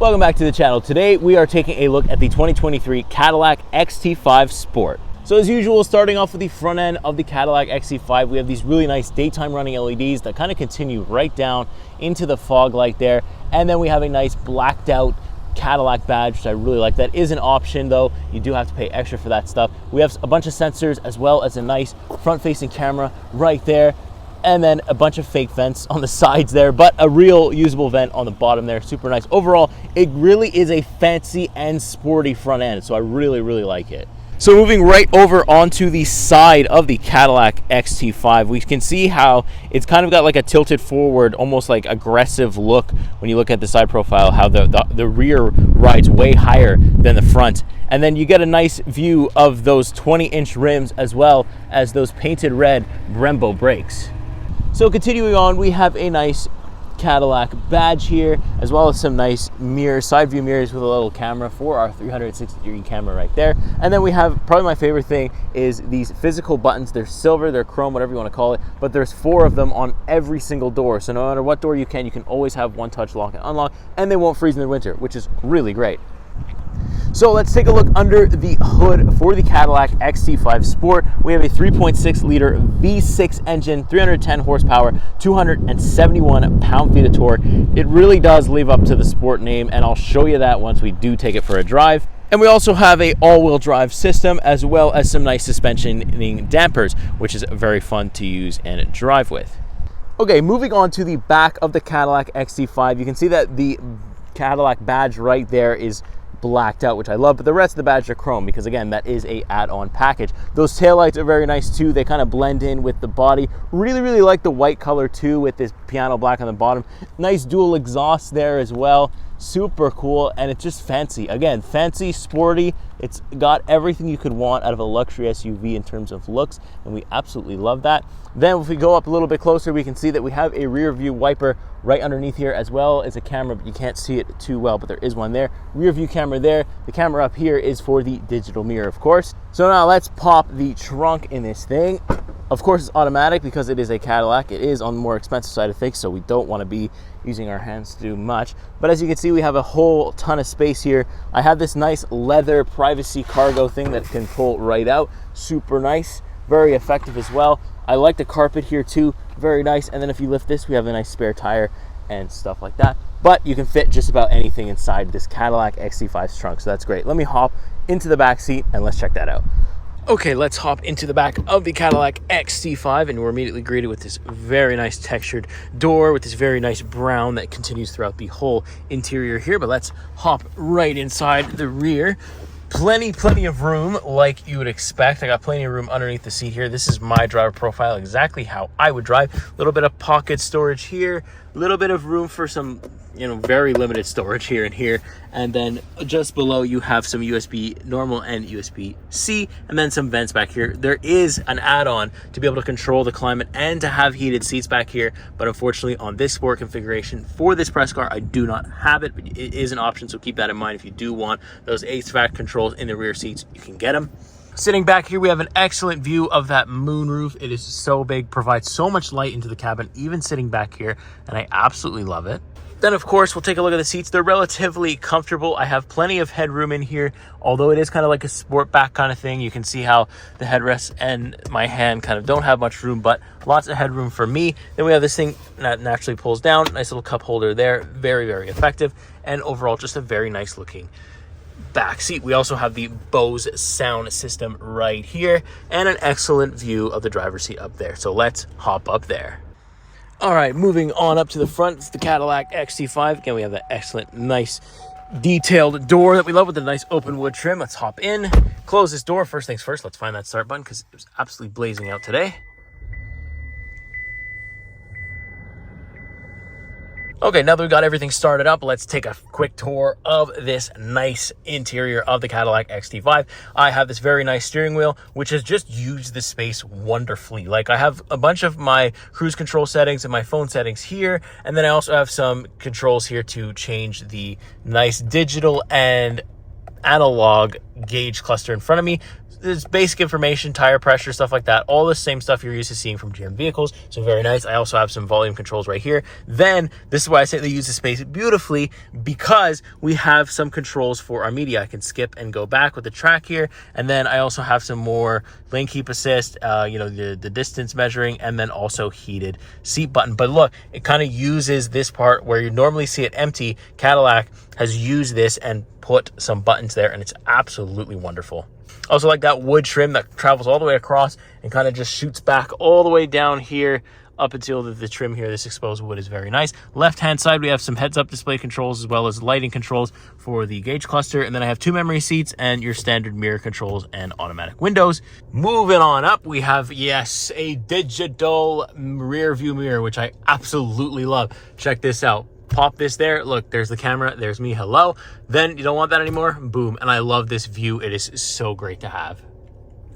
Welcome back to the channel. Today we are taking a look at the 2023 Cadillac XT5 Sport. So as usual, starting off with the front end of the Cadillac XT5, we have these really nice daytime running LEDs that kind of continue right down into the fog light there. And then we have a nice blacked out Cadillac badge, which I really like. That is an option though. You do have to pay extra for that stuff. We have a bunch of sensors as well as a nice front facing camera right there. And then a bunch of fake vents on the sides there, but a real usable vent on the bottom there. Super nice. Overall, it really is a fancy and sporty front end, so I really like it. So moving right over onto the side of the Cadillac XT5, we can see how it's kind of got like a tilted forward, almost like aggressive look when you look at the side profile, how the rear rides way higher than the front. And then you get a nice view of those 20-inch rims as well as those painted red brembo brakes. So continuing on, we have a nice Cadillac badge here, as well as some nice mirrors, side view mirrors with a little camera for our 360-degree camera right there. And then we have, probably my favorite thing, is these physical buttons. They're silver, they're chrome, whatever you want to call it, but there's 4 of them on every single door. So no matter what door you can always have one touch lock and unlock, and they won't freeze in the winter, which is really great. So let's take a look under the hood for the Cadillac XT5 Sport. We have a 3.6 liter V6 engine, 310 horsepower, 271 pound-feet of torque. It really does live up to the Sport name, and I'll show you that once we do take it for a drive. And we also have a all-wheel drive system, as well as some nice suspensioning dampers, which is very fun to use and drive with. Okay, moving on to the back of the Cadillac XT5, you can see that the Cadillac badge right there is blacked out, which I love, but the rest of the badge are chrome because again, that is a add-on package. Those taillights are very nice too. They kind of blend in with the body. Really like the white color too with this piano black on the bottom. Nice dual exhaust there as well. Super cool, and it's just fancy. Again, fancy, sporty. It's got everything you could want out of a luxury SUV in terms of looks, and we absolutely love that. Then if we go up a little bit closer, we can see that we have a rear view wiper right underneath here, as well as a camera, but you can't see it too well, but there is one there. Rear view camera there. The camera up here is for the digital mirror, of course. So now let's pop the trunk in this thing. Of course, it's automatic because it is a Cadillac. It is on the more expensive side of things, so we don't want to be using our hands to do much. But as you can see, we have a whole ton of space here. I have this nice leather privacy cargo thing that can pull right out. Super nice, very effective as well. I like the carpet here too, very nice. And then if you lift this, we have a nice spare tire and stuff like that. But you can fit just about anything inside this Cadillac XT5's trunk, so that's great. Let me hop into the back seat and let's check that out. Okay, let's hop into the back of the Cadillac XT5, and we're immediately greeted with this very nice textured door with this very nice brown that continues throughout the whole interior here. But let's hop right inside the rear. Plenty of room, like you would expect. I got plenty of room underneath the seat here. This is my driver profile, exactly how I would drive. A little bit of pocket storage here, a little bit of room for some, very limited storage here and here. And then just below you have some USB normal and USB-C, and then some vents back here. There is an add-on to be able to control the climate and to have heated seats back here, but unfortunately on this Sport configuration for this press car, I do not have it, but it is an option, so keep that in mind. If you do want those HVAC controls in the rear seats, you can get them. Sitting back here, we have an excellent view of that moonroof. It is so big, provides so much light into the cabin, even sitting back here, and I absolutely love it. Then, of course, we'll take a look at the seats. They're relatively comfortable. I have plenty of headroom in here, although it is kind of like a sport back kind of thing. You can see how the headrest and my hand kind of don't have much room, but lots of headroom for me. Then we have this thing that naturally pulls down. Nice little cup holder there. Very effective. And overall, just a very nice looking back seat. We also have the Bose sound system right here and an excellent view of the driver's seat up there. So let's hop up there. All right, moving on up to the front, it's the Cadillac XT5. Again, we have that excellent, nice, detailed door that we love with the nice open wood trim. Let's hop in, close this door. First things first, let's find that start button because it was absolutely blazing out today. Okay, now that we've got everything started up, let's take a quick tour of this nice interior of the Cadillac XT5. I have this very nice steering wheel, which has just used the space wonderfully. Like, I have a bunch of my cruise control settings and my phone settings here, and then I also have some controls here to change the nice digital and analog gauge cluster in front of me. There's basic information, tire pressure, stuff like that. All the same stuff you're used to seeing from GM vehicles. So very nice. I also have some volume controls right here. Then this is why I say they use the space beautifully, because we have some controls for our media. I can skip and go back with the track here. And then I also have some more lane keep assist, the distance measuring, and then also heated seat button. But look, it kind of uses this part where you normally see it empty. Cadillac has used this and put some buttons there, and it's absolutely wonderful. Also like that wood trim that travels all the way across and kind of just shoots back all the way down here up until the trim here. This exposed wood is very nice. Left hand side, we have some heads up display controls as well as lighting controls for the gauge cluster. And then I have 2 memory seats and your standard mirror controls and automatic windows. Moving on up, we have, yes, a digital rear view mirror, which I absolutely love. Check this out. Pop this there. Look, there's the camera. There's me. Hello. Then you don't want that anymore. Boom. And I love this view. It is so great to have.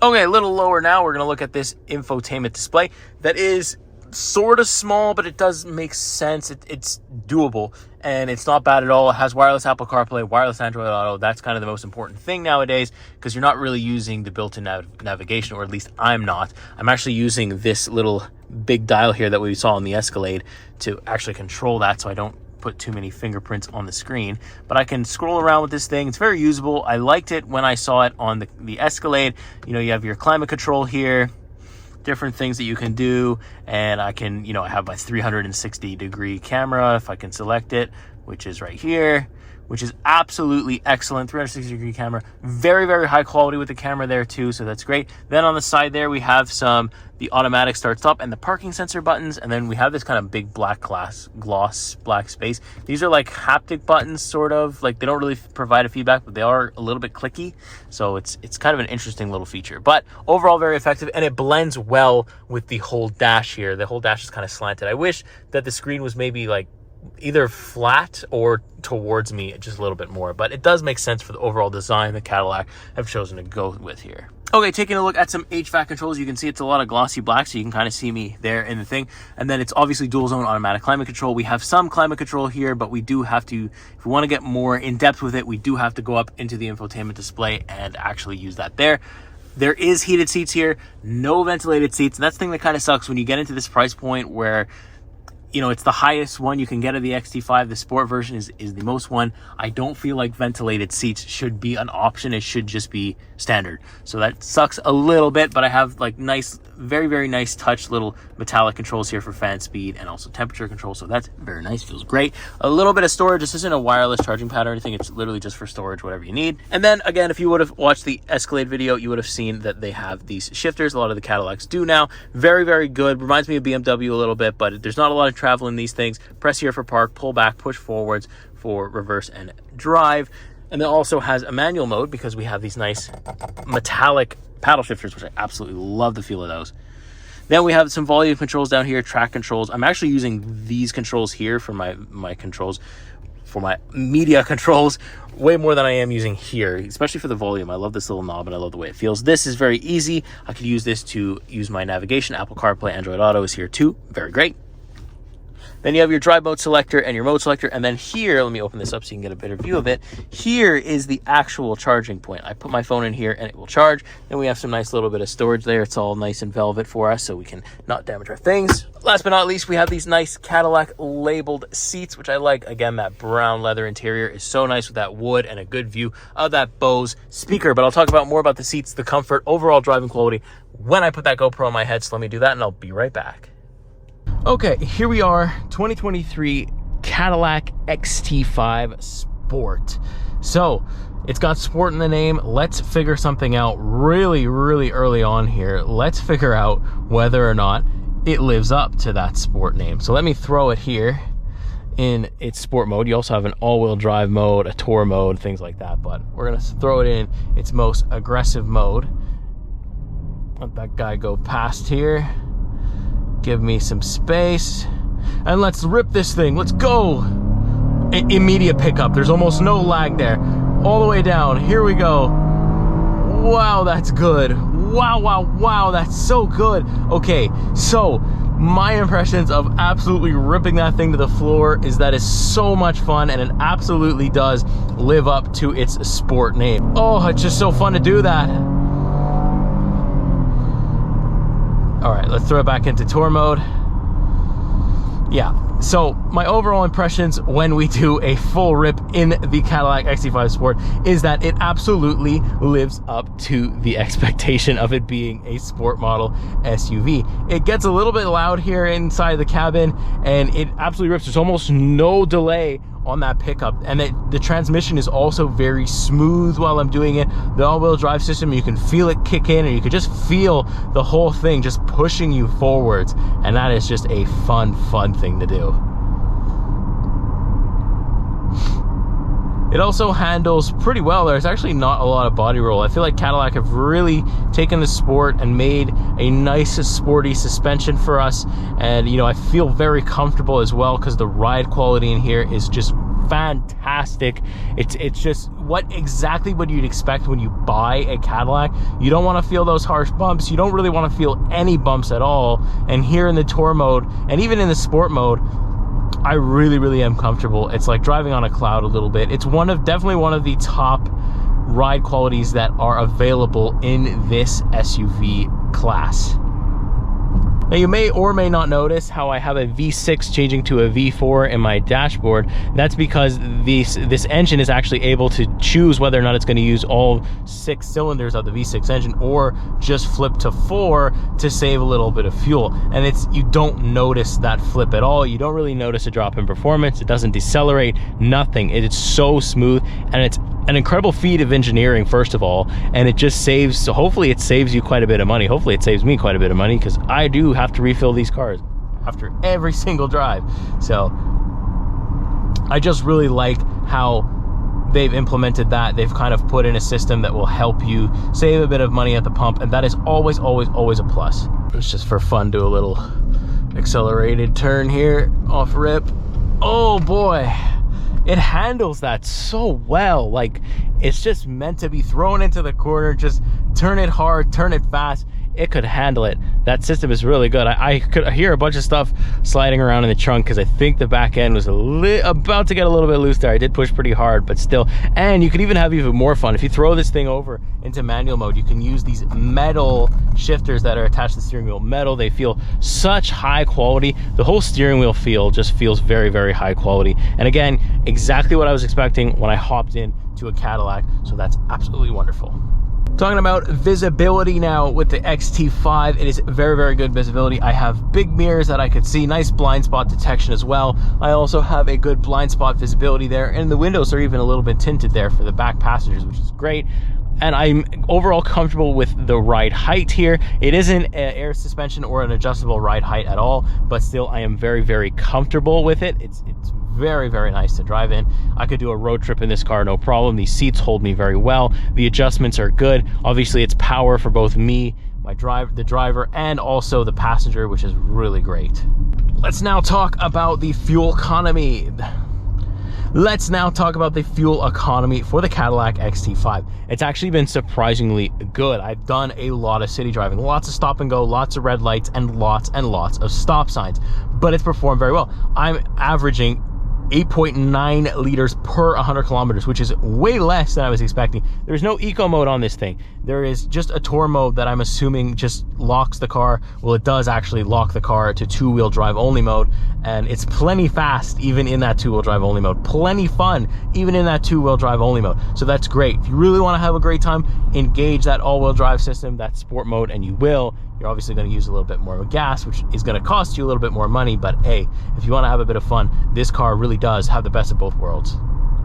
Okay, a little lower now. We're going to look at this infotainment display that is sort of small, but it does make sense. It's doable and it's not bad at all. It has wireless Apple CarPlay, wireless Android Auto. That's kind of the most important thing nowadays, because you're not really using the built-in navigation, or at least I'm not. I'm actually using this little big dial here that we saw on the Escalade to actually control that, so I don't put too many fingerprints on the screen. But I can scroll around with this thing. It's very usable. I liked it when I saw it on the Escalade. You have your climate control here, different things that you can do, and I can, I have my 360-degree camera if I can select it, which is right here, which is absolutely excellent. 360-degree camera, very, very high quality with the camera there too, so that's great. Then on the side there, we have the automatic start stop and the parking sensor buttons, and then we have this kind of big black gloss black space. These are like haptic buttons, sort of, like they don't really provide a feedback, but they are a little bit clicky, so it's kind of an interesting little feature. But overall, very effective, and it blends well with the whole dash here. The whole dash is kind of slanted. I wish that the screen was maybe like either flat or towards me just a little bit more, but it does make sense for the overall design that Cadillac have chosen to go with here. Okay, taking a look at some HVAC controls, you can see it's a lot of glossy black, so you can kind of see me there in the thing. And then it's obviously dual zone automatic climate control. We have some climate control here, but we do have to, if we want to get more in depth with it, we do have to go up into the infotainment display and actually use that there. There is heated seats here, no ventilated seats. And that's the thing that kind of sucks when you get into this price point where it's the highest one you can get of the XT5. The Sport version is the most one. I don't feel like ventilated seats should be an option. It should just be standard. So that sucks a little bit, but I have like nice, very, very nice touch little metallic controls here for fan speed and also temperature control. So that's very nice, feels great. A little bit of storage. This isn't a wireless charging pad or anything. It's literally just for storage, whatever you need. And then again, if you would have watched the Escalade video, you would have seen that they have these shifters. A lot of the Cadillacs do now. Very, very good. Reminds me of BMW a little bit, but there's not a lot of travel in these things. Press here for park, pull back, push forwards for reverse and drive. And it also has a manual mode because we have these nice metallic paddle shifters, which I absolutely love the feel of those. Then we have some volume controls down here, track controls. I'm actually using these controls here for my controls, for my media controls, way more than I am using here, especially for the volume. I love this little knob and I love the way it feels. This is very easy. I could use this to use my navigation. Apple CarPlay, Android Auto is here too. Very great. Then you have your drive mode selector and your mode selector. And then here, let me open this up so you can get a better view of it. Here is the actual charging point. I put my phone in here and it will charge. Then we have some nice little bit of storage there. It's all nice and velvet for us so we can not damage our things. Last but not least, we have these nice Cadillac labeled seats, which I like. Again, that brown leather interior is so nice with that wood and a good view of that Bose speaker. But I'll talk more about the seats, the comfort, overall driving quality when I put that GoPro on my head. So let me do that and I'll be right back. Okay, here we are, 2023 Cadillac XT5 Sport. So, it's got Sport in the name. Let's figure something out really, really early on here. Let's figure out whether or not it lives up to that Sport name. So let me throw it here in its Sport mode. You also have an all-wheel drive mode, a tour mode, things like that. But we're gonna throw it in its most aggressive mode. Let that guy go past here. Give me some space and let's rip this thing. Let's go. Immediate pickup. There's almost no lag there. All the way down. Here we go. Wow, that's good. Wow, wow, wow. That's so good. Okay, so my impressions of absolutely ripping that thing to the floor is that it's so much fun, and it absolutely does live up to its sport name. Oh, it's just so fun to do that. All right, let's throw it back into tour mode. Yeah, so my overall impressions when we do a full rip in the Cadillac XT5 Sport is that it absolutely lives up to the expectation of it being a sport model SUV. It gets a little bit loud here inside the cabin, and it absolutely rips. There's almost no delay on that pickup, and the transmission is also very smooth while I'm doing it. The all-wheel drive system, you can feel it kick in, and you can just feel the whole thing just pushing you forwards, and that is just a fun thing to do. It also handles pretty well. There's actually not a lot of body roll. I feel like Cadillac have really taken the Sport and made a nice sporty suspension for us, and you know, I feel very comfortable as well because the ride quality in here is just fantastic. It's just exactly what you'd expect when you buy a Cadillac. You don't want to feel those harsh bumps. You don't really want to feel any bumps at all. And here in the tour mode and even in the sport mode, I really am comfortable. It's like driving on a cloud a little bit. It's definitely one of the top ride qualities that are available in this SUV class. Now, you may or may not notice how I have a V6 changing to a V4 in my dashboard. That's because this engine is actually able to choose whether or not it's going to use all 6 cylinders of the V6 engine, or just flip to 4 to save a little bit of fuel. And you don't notice that flip at all. You don't really notice a drop in performance. It doesn't decelerate, nothing. It is so smooth, and it's an incredible feat of engineering, first of all, and it just saves, so hopefully it saves you quite a bit of money. Hopefully it saves me quite a bit of money, because I do have to refill these cars after every single drive. So I just really like how they've implemented that. They've kind of put in a system that will help you save a bit of money at the pump, and that is always a plus. It's just for fun, do a little accelerated turn here off rip. Oh boy, it handles that so well. Like, it's just meant to be thrown into the corner. Just turn it hard, turn it fast. It could handle it. That system is really good. I could hear a bunch of stuff sliding around in the trunk because I think the back end was about to get a little bit loose there. I did push pretty hard, but still. And you could even have even more fun. If you throw this thing over into manual mode, you can use these metal shifters that are attached to the steering wheel. Metal, they feel such high quality. The whole steering wheel just feels very high quality. And again, exactly what I was expecting when I hopped in to a Cadillac. So that's absolutely wonderful. Talking about visibility now with the XT5, it is very good visibility. I have big mirrors that I could see, nice blind spot detection as well. I also have a good blind spot visibility there, and the windows are even a little bit tinted there for the back passengers, which is great. And I'm overall comfortable with the ride height here. It isn't an air suspension or an adjustable ride height at all, but still I am very comfortable with it. It's very nice to drive in. I could do a road trip in this car, no problem. These seats hold me very well. The adjustments are good. Obviously, it's power for both me, the driver, and also the passenger, which is really great. Let's now talk about the fuel economy. Let's now talk about the fuel economy for the Cadillac XT5. It's actually been surprisingly good. I've done a lot of city driving, lots of stop and go, lots of red lights, and lots of stop signs, but it's performed very well. I'm averaging 8.9 liters per 100 kilometers, which is way less than I was expecting. There's no eco mode on this thing. There is just a tour mode that I'm assuming just locks the car. Well, it does actually lock the car to 2-wheel drive only mode, and it's plenty fast even in that 2-wheel drive only mode. Plenty fun even in that 2-wheel drive only mode. So that's great. If you really want to have a great time, engage that all-wheel drive system, that sport mode, and you will. You're obviously going to use a little bit more gas, which is going to cost you a little bit more money, but hey, if you want to have a bit of fun, this car really does have the best of both worlds.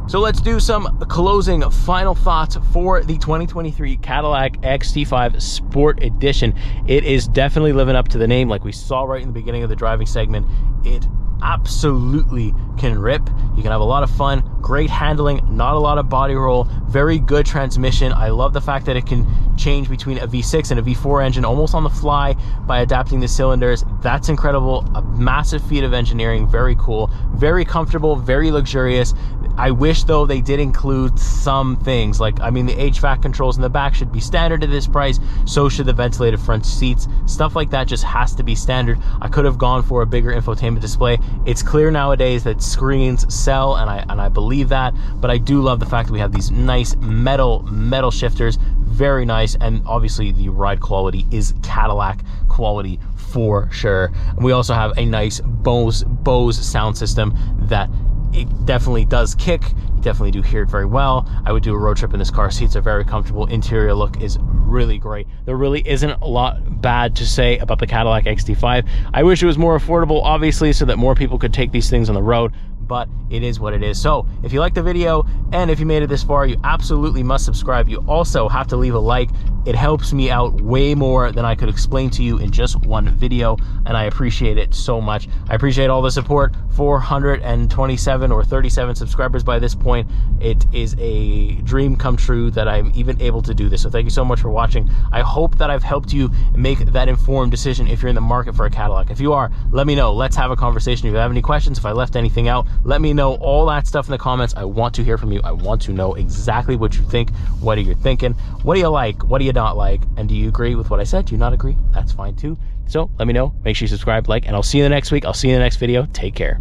So let's do some closing final thoughts for the 2023 Cadillac XT5 Sport Edition. It is definitely living up to the name, like we saw right in the beginning of the driving segment. It absolutely can rip. You can have a lot of fun, great handling, not a lot of body roll, very good transmission. I love the fact that it can change between a V6 and a V4 engine almost on the fly by adapting the cylinders. That's incredible. A massive feat of engineering. Very cool, very comfortable, very luxurious. I wish though they did include some things, like, I mean, the HVAC controls in the back should be standard at this price, so should the ventilated front seats. Stuff like that just has to be standard. I could have gone for a bigger infotainment display. It's clear nowadays that screens sell, and I believe that, but I do love the fact that we have these nice metal shifters, very nice, and obviously the ride quality is Cadillac quality for sure. And we also have a nice Bose sound system that it definitely does kick. You definitely do hear it very well. I would do a road trip in this car. Seats are very comfortable. Interior look is really great. There really isn't a lot bad to say about the Cadillac XT5. I wish it was more affordable, obviously, so that more people could take these things on the road, but it is what it is. So if you liked the video and if you made it this far, you absolutely must subscribe. You also have to leave a like. It helps me out way more than I could explain to you in just one video, and I appreciate it so much. I appreciate all the support. 427 or 37 subscribers by this point. It is a dream come true that I'm even able to do this. So thank you so much for watching. I hope that I've helped you make that informed decision if you're in the market for a Cadillac. If you are, let me know. Let's have a conversation. If you have any questions, if I left anything out, let me know. All that stuff in the comments. I want to hear from you. I want to know exactly what you think, what are you thinking, what do you like, what do you not like, and do you agree with what I said? Do you not agree? That's fine too. So let me know. Make sure you subscribe, like, and I'll see you in the next week. I'll see you in the next video. Take care.